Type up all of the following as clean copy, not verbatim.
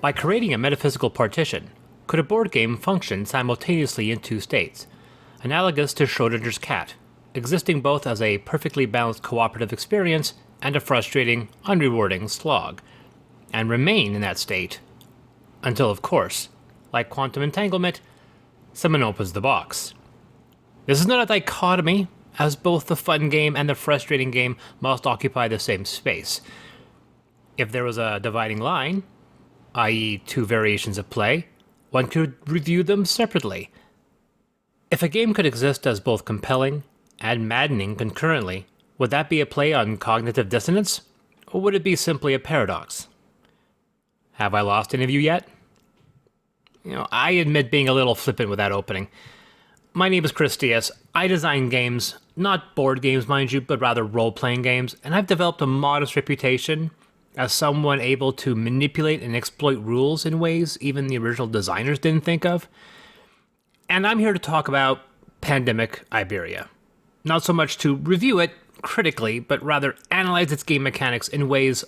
By creating a metaphysical partition, could a board game function simultaneously in two states, analogous to Schrödinger's cat, existing both as a perfectly balanced cooperative experience and a frustrating, unrewarding slog, and remain in that state until, of course, like quantum entanglement, someone opens the box. This is not a dichotomy, as both the fun game and the frustrating game must occupy the same space. If there was a dividing line, i.e. two variations of play, one could review them separately. If a game could exist as both compelling and maddening concurrently, would that be a play on cognitive dissonance, or would it be simply a paradox? Have I lost any of you yet? I admit being a little flippant with that opening. My name is Chris Diaz. I design games, not board games mind you, but rather role-playing games, and I've developed a modest reputation as someone able to manipulate and exploit rules in ways even the original designers didn't think of. And I'm here to talk about Pandemic Iberia. Not so much to review it critically, but rather analyze its game mechanics in ways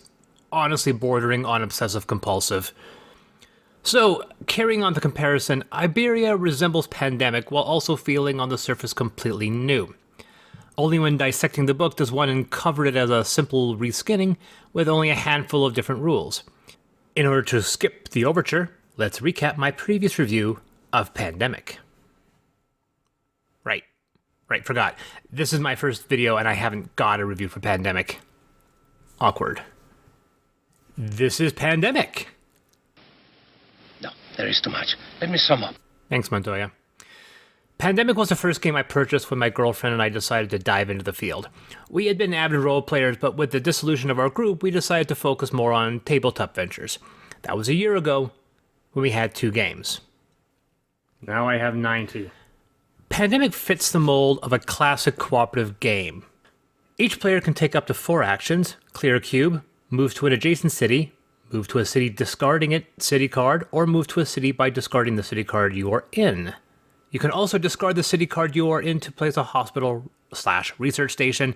honestly bordering on obsessive-compulsive. So, carrying on the comparison, Iberia resembles Pandemic while also feeling on the surface completely new. Only when dissecting the book does one uncover it as a simple reskinning with only a handful of different rules. In order to skip the overture, let's recap my previous review of Pandemic. Right, forgot. This is my first video and I haven't got a review for Pandemic. Awkward. This is Pandemic. No, there is too much. Let me sum up. Thanks, Montoya. Pandemic was the first game I purchased when my girlfriend and I decided to dive into the field. We had been avid role players, but with the dissolution of our group, we decided to focus more on tabletop ventures. That was a year ago, when we had 2 games. Now I have 90. Pandemic fits the mold of a classic cooperative game. Each player can take up to 4 actions: clear a cube, move to an adjacent city, move to a city discarding its city card, or move to a city by discarding the city card you are in. You can also discard the city card you are in to place a hospital/research station,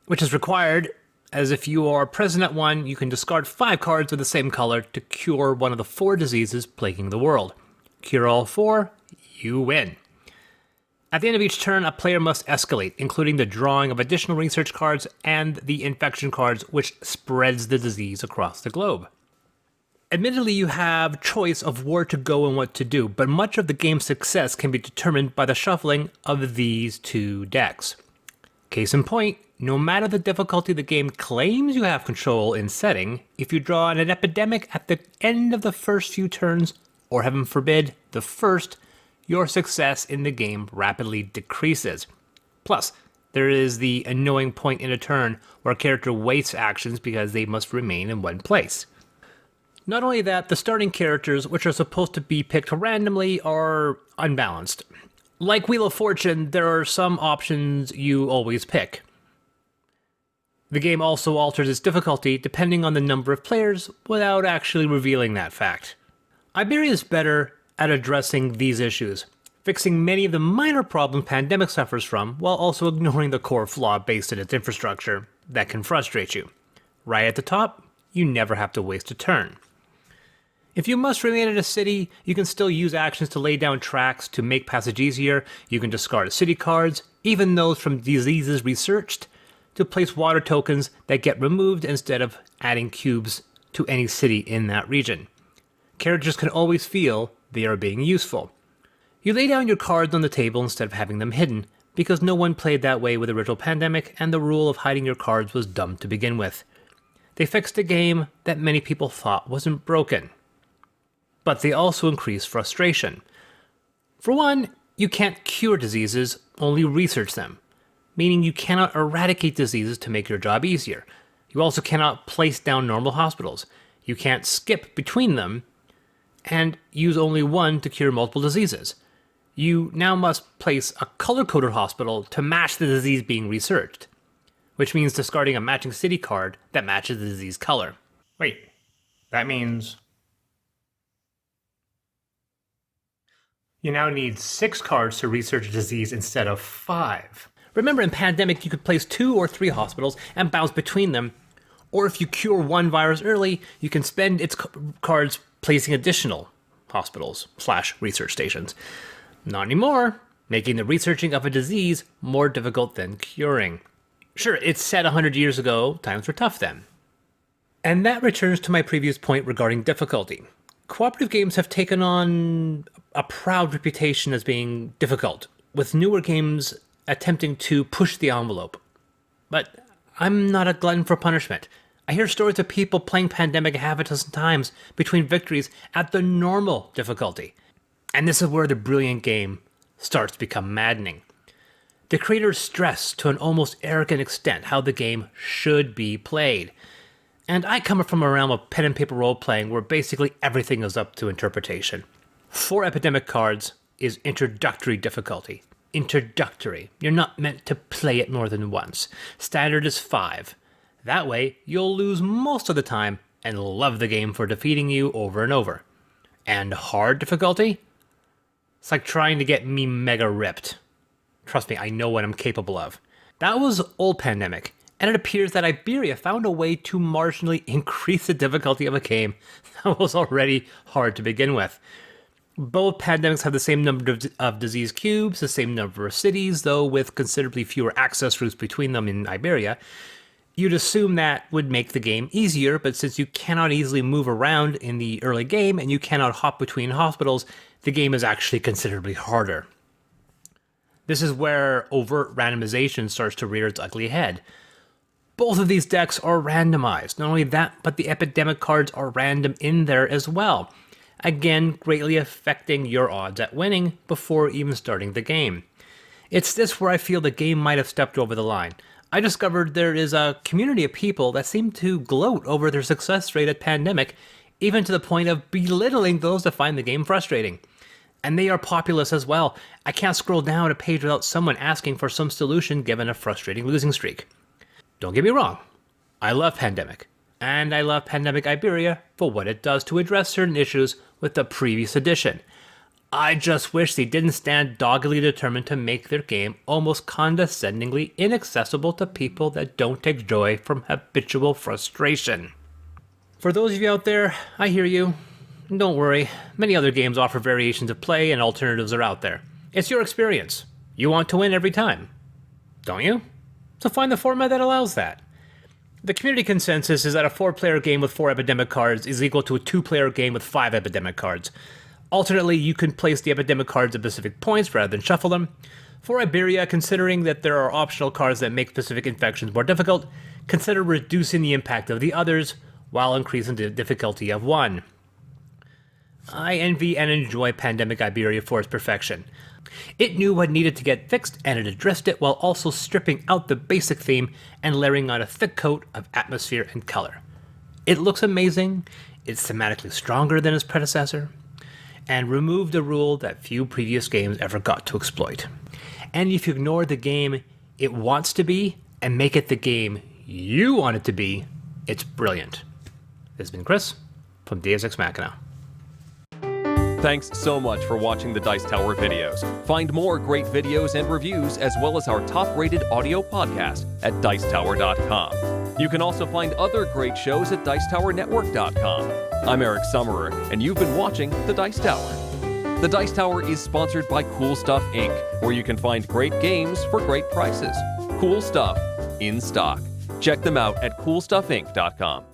which is required, as if you are present at one, you can discard 5 cards of the same color to cure one of the 4 diseases plaguing the world. Cure all 4, you win. At the end of each turn, a player must escalate, including the drawing of additional research cards and the infection cards, which spreads the disease across the globe. Admittedly, you have choice of where to go and what to do, but much of the game's success can be determined by the shuffling of these 2 decks. Case in point, no matter the difficulty the game claims you have control in setting, if you draw an epidemic at the end of the first few turns, or heaven forbid, the first, your success in the game rapidly decreases. Plus, there is the annoying point in a turn where a character wastes actions because they must remain in one place. Not only that, the starting characters, which are supposed to be picked randomly, are unbalanced. Like Wheel of Fortune, there are some options you always pick. The game also alters its difficulty depending on the number of players without actually revealing that fact. Iberia is better at addressing these issues, fixing many of the minor problems Pandemic suffers from while also ignoring the core flaw based in its infrastructure that can frustrate you. Right at the top, you never have to waste a turn. If you must remain in a city, you can still use actions to lay down tracks to make passage easier. You can discard city cards, even those from diseases researched, to place water tokens that get removed instead of adding cubes to any city in that region. Characters can always feel they are being useful. You lay down your cards on the table instead of having them hidden, because no one played that way with the original Pandemic, and the rule of hiding your cards was dumb to begin with. They fixed a game that many people thought wasn't broken. But they also increased frustration. For one, you can't cure diseases, only research them, meaning you cannot eradicate diseases to make your job easier. You also cannot place down normal hospitals. You can't skip between them, and use only one to cure multiple diseases. You now must place a color-coded hospital to match the disease being researched, which means discarding a matching city card that matches the disease color. Wait, that means You now need 6 cards to research a disease instead of 5. Remember, in Pandemic, you could place 2 or 3 hospitals and bounce between them. Or if you cure one virus early, you can spend its cards placing additional hospitals/research stations. Not anymore, making the researching of a disease more difficult than curing. Sure, it's said 100 years ago, times were tough then. And that returns to my previous point regarding difficulty. Cooperative games have taken on a proud reputation as being difficult, with newer games attempting to push the envelope. But I'm not a glutton for punishment. I hear stories of people playing Pandemic half a dozen times between victories at the normal difficulty. And this is where the brilliant game starts to become maddening. The creators stress to an almost arrogant extent how the game should be played. And I come from a realm of pen and paper role-playing where basically everything is up to interpretation. 4 Epidemic cards is introductory difficulty. Introductory. You're not meant to play it more than once. Standard is 5. That way, you'll lose most of the time and love the game for defeating you over and over. And hard difficulty? It's like trying to get me mega ripped. Trust me, I know what I'm capable of. That was old Pandemic, and it appears that Iberia found a way to marginally increase the difficulty of a game that was already hard to begin with. Both Pandemics have the same number of disease cubes, the same number of cities, though with considerably fewer access routes between them in Iberia. You'd assume that would make the game easier, but since you cannot easily move around in the early game and you cannot hop between hospitals, the game is actually considerably harder. This is where overt randomization starts to rear its ugly head. Both of these decks are randomized. Not only that, but the Epidemic cards are random in there as well. Again, greatly affecting your odds at winning before even starting the game. It's this where I feel the game might have stepped over the line. I discovered there is a community of people that seem to gloat over their success rate at Pandemic, even to the point of belittling those that find the game frustrating. And they are populous as well. I can't scroll down a page without someone asking for some solution given a frustrating losing streak. Don't get me wrong, I love Pandemic, and I love Pandemic Iberia for what it does to address certain issues with the previous edition. I just wish they didn't stand doggedly determined to make their game almost condescendingly inaccessible to people that don't take joy from habitual frustration. For those of you out there, I hear you. Don't worry, many other games offer variations of play and alternatives are out there. It's your experience. You want to win every time, don't you? So find the format that allows that. The community consensus is that a 4-player game with 4 Epidemic cards is equal to a 2-player game with 5 Epidemic cards. Alternately, you can place the Epidemic cards at specific points rather than shuffle them. For Iberia, considering that there are optional cards that make specific infections more difficult, consider reducing the impact of the others while increasing the difficulty of one. I envy and enjoy Pandemic Iberia for its perfection. It knew what needed to get fixed and it addressed it while also stripping out the basic theme and layering on a thick coat of atmosphere and color. It looks amazing, it's thematically stronger than its predecessor, and removed a rule that few previous games ever got to exploit. And if you ignore the game it wants to be and make it the game you want it to be, it's brilliant. This has been Chris from Deus Ex Machina. Thanks so much for watching the Dice Tower videos. Find more great videos and reviews as well as our top-rated audio podcast at Dicetower.com. You can also find other great shows at Dicetowernetwork.com. I'm Eric Summerer, and you've been watching The Dice Tower. The Dice Tower is sponsored by Cool Stuff Inc., where you can find great games for great prices. Cool stuff in stock. Check them out at CoolStuffInc.com.